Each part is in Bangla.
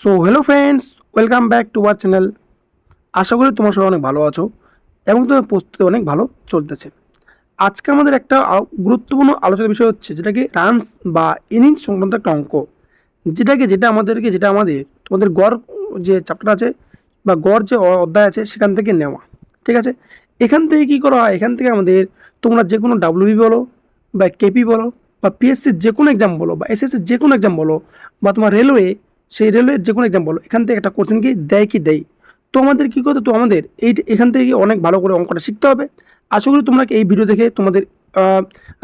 So hello friends, welcome back to our channel. আশা করি তোমার সবাই অনেক ভালো আছো এবং তোমার প্রস্তুতি অনেক ভালো চলতেছে। আজকে আমাদের একটা গুরুত্বপূর্ণ আলোচনার বিষয় হচ্ছে যেটাকে রানস বা ইনিংস সংক্রান্ত একটা অঙ্ক, যেটা আমাদের তোমাদের গড় যে চ্যাপ্টার আছে বা গড় যে অধ্যায় আছে সেখান থেকে নেওয়া। ঠিক আছে, এখান থেকে কী করা হয়, এখান থেকে আমাদের তোমরা যে কোনো ডাব্লিউবি বলো বা কেপি বলো বা পিএসসির যে কোনো এক্সাম বলো বা এসএসসির যে কোনো এক্সাম বলো বা তোমার রেলওয়ে, সেই রেলওয়ের যে কোনো এক্সাম বলো, এখান থেকে একটা কোশ্চেন কি দেয়। তো আমাদের কী করতে, তো আমাদের এখান থেকে অনেক ভালো করে অঙ্কটা শিখতে হবে। আশা করি তোমরা এই ভিডিও দেখে তোমাদের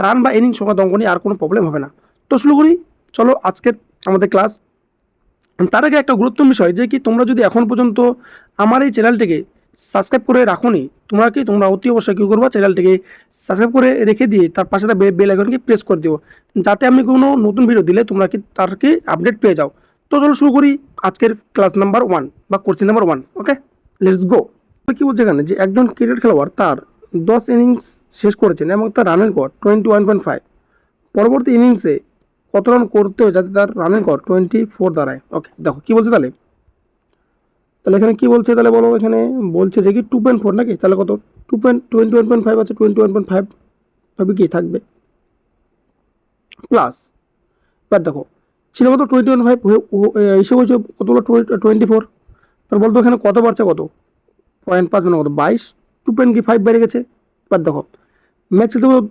রান বা ইনিংস সংক্রান্ত অঙ্ক নিয়ে আর কোনো প্রবলেম হবে না। তো শুরু করি, চলো আজকের আমাদের ক্লাস। তার আগে একটা গুরুত্বপূর্ণ বিষয় যে কি, তোমরা যদি এখন পর্যন্ত আমার এই চ্যানেলটিকে সাবস্ক্রাইব করে রাখোনি, তোমরা অতি অবশ্যই কী করবা, চ্যানেলটিকে সাবস্ক্রাইব করে রেখে দিয়ে তার পাশে বেল আইকনকে প্রেস করে দিও, যাতে আমি কোনো নতুন ভিডিও দিলে তোমরা তারকে আপডেট পেয়ে যাও। তো চলো শুরু করি আজকের ক্লাস নাম্বার 1 বা course number 1। Okay, let's go. কি বলছে এখানে, যে একজন ক্রিকেট খেলোয়াড় তার 10 ইনিংস শেষ করেছেন এবং তার রানের গড় 21.5। পরবর্তী ইনিংসে কত রান করতে হবে যাতে তার রানের গড় 24 দাঁড়ায়। ওকে, দেখো কি বলছে তাহলে। এখানে কি বলছে তাহলে বলো, এখানে বলছে যে কি 2.4 নাকি, তাহলে কত 21.5 আছে, 21.5 ভাবে কি থাকবে প্লাস। এবার দেখো ছিল কত 21.5, হিসেবে হচ্ছে কতগুলো 24। তাহলে বলতো এখানে কত বাড়ছে, কত 0.5 মানে কত 22, 2.5 বেড়ে গেছে। এবার দেখো ম্যাচ খেলতে কত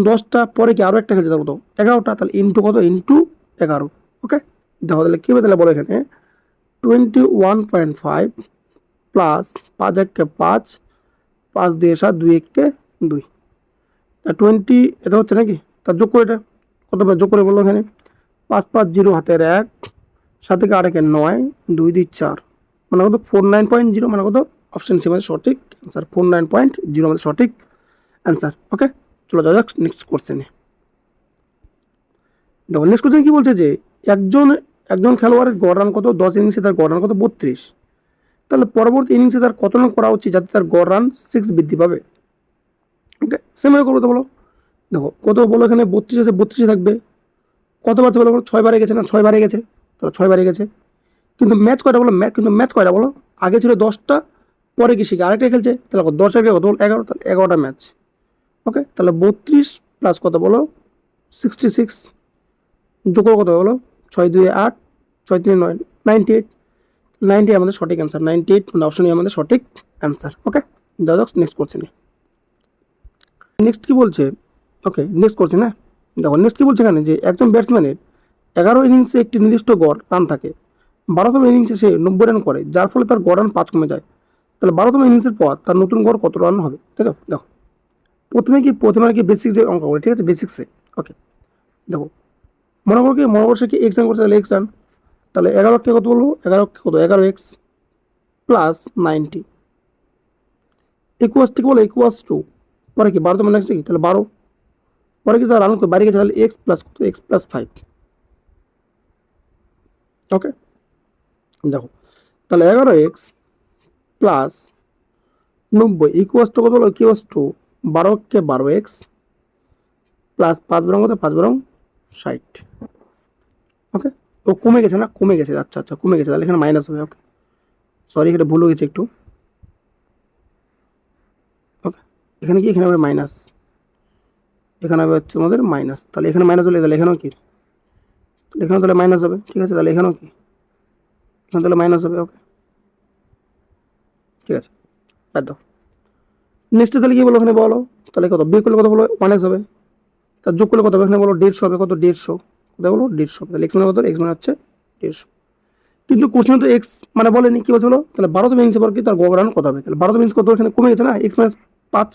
10টা, পরে কি আরও একটা খেলছে কত 11টা, তাহলে ইন্টু কত ইন্টু 11। ওকে, দেখো তাহলে কী হবে, তাহলে বলো এখানে 21.5 প্লাস 5 1 5, 5 2 7, 2 1 2, 20 এটা হচ্ছে নাকি, তার যোগ করে, এটা কত যোগ করে বললো এখানে 5 5 0 হাতের 1, 7 থেকে 8 9, 2 2 4 মানে কত 49.0 মানে কত, অপশন সি মানে সঠিক অ্যান্সার, 49.0 মানে সঠিক অ্যান্সার। ওকে, চলো যাওয়া যাক নেক্সট কোশ্চেনে। দেখো নেক্সট কোশ্চেন কি বলছে, যে একজন একজন খেলোয়াড়ের গড় রান কত, 10 ইনিংসে তার গড় রান কত 32। তাহলে পরবর্তী ইনিংসে তার কত রান করা উচিত যাতে তার গড় রান 6 বৃদ্ধি পাবে। ওকে, সেমভাবে করবো তো বলো। দেখো কত বলো, এখানে 32 আছে, 32 থাকবে। কত বাড়ছে বলো, 6 বারে গেছে না, 6 বারে গেছে, তাহলে 6 বারে গেছে। কিন্তু ম্যাচ কয়টা বলো, ম্যাচ কয়টা বলো, আগে ছিল 10টা, পরে কি শিখে আরেকটা খেলছে, তাহলে কত 10 এর কত 11, তাহলে 11টা ম্যাচ। ওকে, তাহলে 32 প্লাস কত বলো 66, যোগ কত বলো 6 2 8, 6 3 9, 98। 98 আমাদের সঠিক অ্যান্সার, 98 মানে অপশনই আমাদের সঠিক অ্যান্সার। ওকে, যাও যাক নেক্সট কোশ্চেনে। নেক্সট কি বলছে, ওকে নেক্সট কোশ্চেন। হ্যাঁ দেখো নেক্সট কি বলছে এখানে, যে একজন ব্যাটসম্যানের 11 ইনিংসে একটি নির্দিষ্ট গড় রান থাকে, 12তম ইনিংসে সে 90 রান করে, যার ফলে তার গড় রান 5 কমে যায়। তাহলে 12তম ইনিংসের পর তার নতুন গড় কত রান হবে, তাই তো। দেখো প্রথমে কি বেসিক যে অঙ্ক করে, ঠিক আছে বেসিক্সে। ওকে, দেখো মনে করো সে কি এক্স রান করছে, তাহলে এক্স রান, তাহলে 11কে কত বলবো, 11কে কত 11x প্লাস 90 ইকুয়াস, ঠিক বলো ইকুয়াস টু, পরে কি 12তম লাগছে কি, তাহলে 12, পরে কি তার রান বাইরে গেছে, তাহলে এক্স প্লাস কত এক্স প্লাস 5। ওকে, দেখো তাহলে 11x প্লাস 90 ইকুয়াস টু কত হলো, ইকুয়াস টু 12কে 12x প্লাস 5 বরং কত 5 বরং 60। ওকে, ও কমে গেছে না, কমে গেছে, আচ্ছা আচ্ছা কমে গেছে, তাহলে এখানে মাইনাস হবে। ওকে সরি, এখানে ভুল হয়ে গেছে একটু। ওকে, এখানে কি, এখানে হবে মাইনাস, এখানে হবে হচ্ছে আমাদের মাইনাস, তাহলে এখানে মাইনাস হলে তাহলে এখানেও কি, এখানেও তাহলে মাইনাস হবে। ঠিক আছে, তাহলে এখানেও কি, এখানে তাহলে মাইনাস হবে। ওকে ঠিক আছে, বাদ দাও। নেক্সট তাহলে কি বলো, এখানে বলো তাহলে কত বিয়োগ করলে কত বলো 1x হবে, তার যোগ করলে কত হবে, এখানে বলো 150 হবে, কত 150, কোথায় বলো 150, তাহলে এক্স মানে কত, এক্স মানে হচ্ছে 150। কিন্তু কোশ্চেন তো এক্স মানে বলেনি, কি বলছে বলো, তাহলে 12তম ইনিংসের পর কি তার গড় রান কত হবে, তাহলে 12তম ইনিংস কত, এখানে কমে গেছে না, এক্স মাইনাস 5,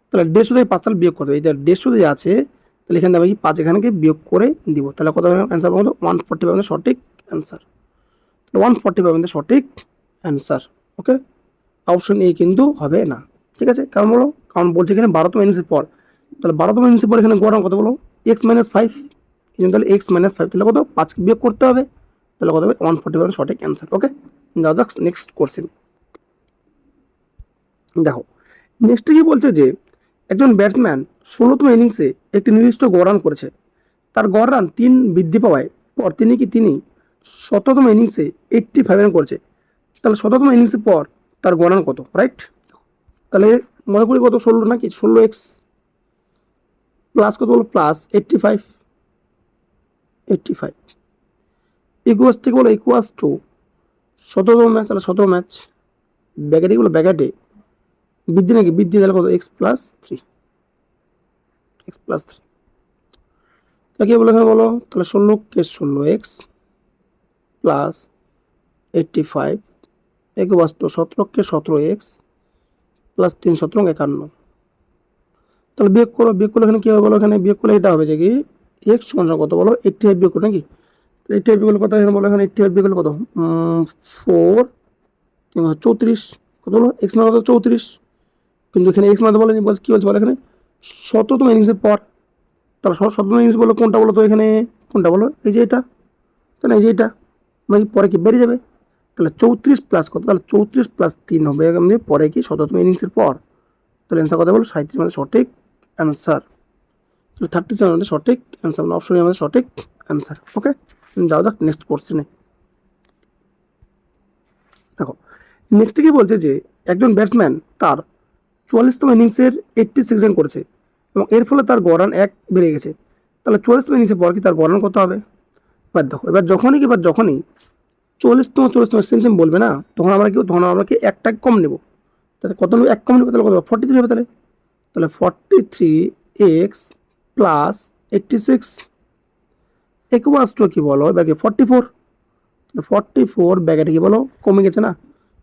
তাহলে 150 থেকে 5 তাহলে বিয়োগ করতে হবে, এই 150 যে আছে, তাহলে এখানে আমি 5 এখানে বিয়োগ করে দিব, তাহলে কত হবে অ্যান্সার বলো 145 আমাদের সঠিক অ্যান্সার, 145 আমাদের সঠিক অ্যান্সার। ওকে, অপশন এ কিন্তু হবে না। ঠিক আছে, কারণ বলো, কারণ বলছে এখানে 12তম ইনিংসের পর, তাহলে 12তম ইনিংসের পর এখানে গড় রান কত বলো এক্স মাইনাস 5, এই জন্য তাহলে এক্স মাইনাস 5 তাহলে কত 5 বিয়োগ করতে হবে, তাহলে কত হবে 145 সঠিক অ্যান্সার। ওকে, যাও যাক নেক্সট কোশ্চেন। দেখো নেক্সট কি বলছে, যে একজন ব্যাটসম্যান 16তম ইনিংসে একটি নির্দিষ্ট গড় রান করেছে, তার গড় রান 3 বৃদ্ধি পাওয়ায় পর তিনি শততম ইনিংসে 85 রান করেছে, তাহলে শততম ইনিংসের পর তার গড় রান কত, রাইট? তাহলে মনে করি কত, 16 নাকি 16x প্লাস কত বলো, প্লাস 85, ইকুয়াস ঠিক বলো, ইকুয়াস টু 17তম ম্যাচ, তাহলে 17 ম্যাচ ব্যাকেটে বলো, ব্যাকেটে বৃদ্ধি নাকি বৃদ্ধি, তাহলে কত, x+3 তাহলে কি বলো এখানে বলো, তাহলে 16x plus 85 equals to 17x plus 3 17 51। তাহলে বিয়োগ করলে এখানে কি হবে বলো, এখানে বিয়োগ করলে এটা হবে যে কি x সমান কত বলো, 85 বিয়োগ করো নাকি, 85 বিয়োগ করলে কত এখানে বলো, এখানে 85 বিয়োগ করলে কত, 4 34 কত বলো, x মানে কত 34, কিন্তু এখানে x মানে বলেনি, কি বলছে বলো এখানে 17তম ইনিংসের পর, তাহলে 17তম ইনিংস বলো কোনটা বলো তো, এখানে কোনটা বলো, এই যে এটা, তাই না, এই যে এটা মানে পরে কি বেরিয়ে যাবে, তাহলে 34 প্লাস কত, তাহলে 34 প্লাস 3 হবে এখানে পরে কি 17তম ইনিংসের পর, তাহলে অ্যান্সার কথা বলো 37 মানে সঠিক অ্যান্সার। তাহলে 37 আমাদের সঠিক অ্যান্সার, মানে অপশনই আমাদের সঠিক অ্যান্সার। ওকে, যাও যাক নেক্সট কোশ্চেনে। দেখো নেক্সটে কি বলছে যে একজন ব্যাটসম্যান তার 44তম ইনিংসের 86 রান করেছে এবং এর ফলে তার গড় রান 1 বেড়ে গেছে, তাহলে 44তম ইনিংসের পর কি তার গড় রান কত হবে? এবার দেখো, এবার যখনই 40তম সেম বলবে না, তখন আমরা কি একটা কম নেব, তাহলে কত নেবো, 1 কম নেবো, তাহলে কত 43 হবে, তাহলে 43x প্লাস 86 ইকুয়ালস টু কি বলো, এবার কি 44, 44 ব্যাকেটে কি বলো কমে গেছে না,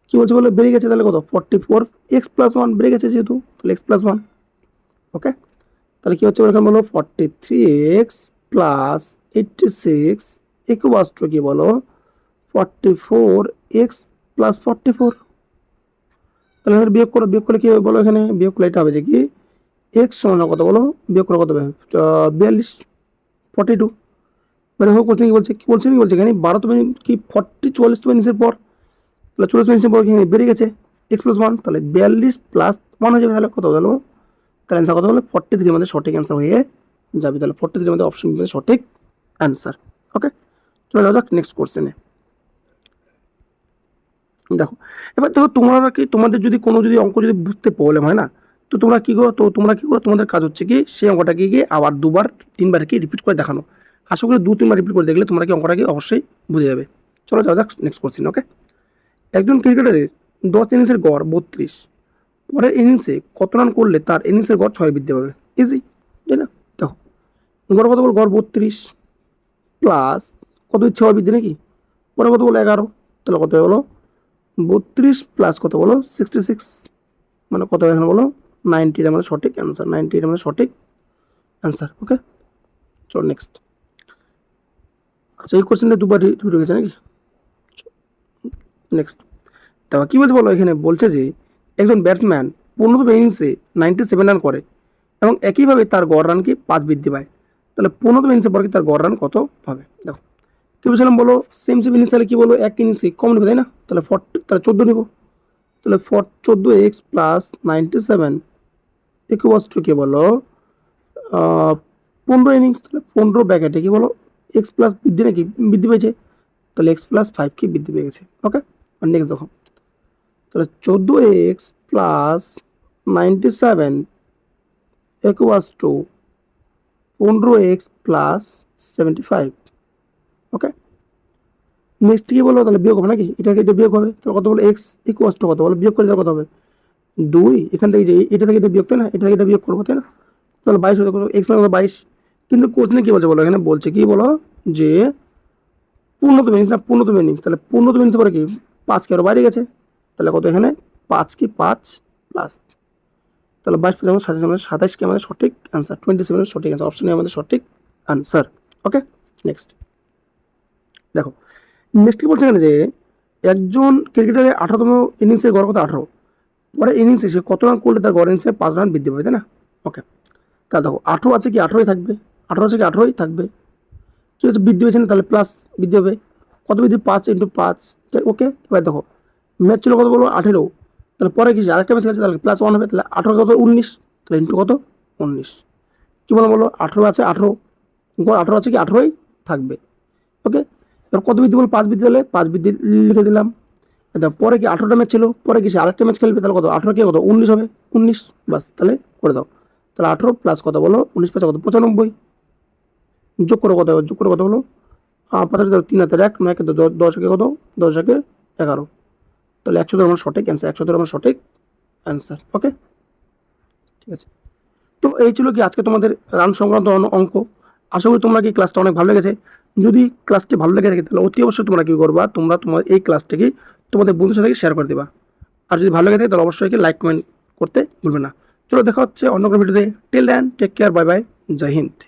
কি বলছে বলো বেড়ে গেছে, তাহলে কত 44x+1 বেড়ে গেছে যেহেতু, তাহলে x+1। ওকে, তাহলে কি হচ্ছে এখানে বলো 43x প্লাস 86 ইকুয়ালস টু কি বলো 44x প্লাস 44। তাহলে এখানে বিয়োগ করলে কি হবে বলো, এখানে বিয়োগ করলে এটা হবে যে কি x সমান কত বলো, বিয়োগ করে কত হবে 42, 42। মানে কি বলছে এখানে 12তম কি 44তম ইনিংসের পর, তাহলে 44তম ইনিংসের পর এখানে বেড়ে গেছে x+1, তাহলে 42 প্লাস 1 হয়ে যাবে, তাহলে কত হলো, তাহলে অ্যান্সার কত হলো 43 আমাদের সঠিক অ্যান্সার হয়ে যাবে, তাহলে 43 আমাদের অপশন সঠিক অ্যান্সার। ওকে, চলে যাওয়া যাক নেক্সট কোশ্চেনে। দেখো এবার দেখো তোমাদের যদি কোনো অঙ্ক যদি বুঝতে প্রবলেম হয় না, তো তোমরা কি করো, তোমাদের কাজ হচ্ছে কি সেই অঙ্কটাকে গিয়ে আবার 2বার 3বার কি রিপিট করে দেখানো। আশা করি 2-3বার রিপিট করে দেখলে তোমরা কি অঙ্কটাকে অবশ্যই বুঝে যাবে। চলো যাওয়া যাক নেক্সট কোশ্চেন। ওকে, একজন ক্রিকেটারের 10 ইনিংসের গড় 32, পরের ইনিংসে কত রান করলে তার ইনিংসের গড় 6 বৃদ্ধি পাবে? ইজি, তাই না? দেখো গড় কত বল, গড় 32 প্লাস কত 6 বৃদ্ধি নাকি, পরে কত বলো 11, তাহলে কত বলো 32 প্লাস কত বলো 66, মানে কত এখানে বলো 90, আমাদের সঠিক অ্যান্সার, 90 আমাদের সঠিক অ্যান্সার। ওকে, চলো নেক্সট। আচ্ছা এই কোশ্চেনটা 2বার রিপিট হয়ে গেছে নাকি? নেক্সট দেখো কী বলছে বলো, এখানে বলছে যে একজন ব্যাটসম্যান 15তম ইনিংসে 97 রান করে এবং একইভাবে তার গড় রান কি 5 বৃদ্ধি পায়, তাহলে 15তম ইনিংসের পর কি তার গড় রান কত হবে? দেখো কী বলছিলাম বলো, সেম ইনিংস, তাহলে কি বলো এক ইনিংসে কম নেবে তাই না, তাহলে 40, তাহলে 14 নেবো, তাহলে 14x প্লাস 97 ইকুয়ালস টু কি বলো 15 ইনিংস, তাহলে 15 ব্র্যাকেটে কি বলো এক্স প্লাস বৃদ্ধি নাকি বৃদ্ধি পেয়েছে, তাহলে x+5 কি বৃদ্ধি পেয়ে গেছে। ওকে, আর নেক্সট দেখো, তাহলে 14x plus 97 equals to 15x plus 75। Okay, next কি বলো, তাহলে বিয়োগ হবে নাকি, এটা বিয়োগ হবে, তাহলে কত বলো x ইকুয়ালস টু কত বলো, বিয়োগ করে দিলে কত হবে 2, এখান থেকে যে এটা থেকে এটা বিয়োগ, তাই না, এটা থেকে এটা বিয়োগ করবো তাই না, তাহলে 22 হতে করো, x মানে কত 22। কিন্তু কোশ্চেনে কি বলছে বলো, এখানে বলছে কি বলো যে 15তম ইনিংস না, 15তম ইনিংস, তাহলে 15তম ইনিংস পরে কি 5 কি আরও বাইরে গেছে, তাহলে কত এখানে 5 কি 5 প্লাস, তাহলে 22 প্লাস 27 কি আমাদের সঠিক অ্যান্সার, 27 সঠিক অ্যান্সার, অপশনে আমাদের সঠিক অ্যান্সার। ওকে, নেক্সট দেখো নেক্সট কি বলছে এখানে যে একজন ক্রিকেটারের 18তম ইনিংসের গড় কত 18, পরে ইনিংসে সে কত রান করলে তার গড় ইনিংসে 5 রান বৃদ্ধি পাবে, তাই না? ওকে, তাহলে দেখো 18 আছে কি 18ই থাকবে, 18 আছে কি 18ই থাকবে, কি হচ্ছে বৃদ্ধি পেয়েছে না, তাহলে প্লাস বৃদ্ধি হবে, কত বৃদ্ধি 5 × 5, ওকে। এবার দেখো ম্যাচ ছিল কত বলো 18, তাহলে পরে কি আরেকটা ম্যাচ আছে, তাহলে +1 হবে, তাহলে 18 কত 19, তাহলে ইন্টু কত 19, কী বলো 18 আছে 18, গড় 18 আছে কি 18ই থাকবে। ওকে, এবার কত বৃদ্ধি বল 5 বৃদ্ধি, তাহলে 5 বৃদ্ধি লিখে দিলাম। পরে কি 18টা ম্যাচ ছিল, পরে কি সে আরেকটা ম্যাচ খেলবে, তাহলে কত 18 কে কত 19 হবে, 19 বাস, তাহলে করে দাও। তাহলে 18 প্লাস কত বলো 19 প্লাস কত 95, যোগ করে কত হবে, যোগ করে কত হলো 5 3 হাতের 1 9 10 একে কত 10 একে 11, তাহলে 100 আমার সঠিক অ্যান্সার, 100 আমার সঠিক অ্যান্সার। ওকে, ঠিক আছে। তো এই ছিল কি আজকে তোমাদের রান সংক্রান্ত অঙ্ক। আশা করি তোমরা কি ক্লাসটা অনেক ভালো লেগেছে। যদি ক্লাসটি ভালো লেগে থাকে তাহলে অতি অবশ্যই তোমরা কী করবা, তোমরা তোমার এই ক্লাসটিকে তোমাদের বন্ধুর সাথে শেয়ার করে দেবা। আর যদি ভালো লেগে থাকে তাহলে অবশ্যই লাইক কমেন্ট করতে ভুলবে না। চলো দেখা হচ্ছে অন্য কোনো ভিডিওতে। Till then take care, bye bye, জয় হিন্দ।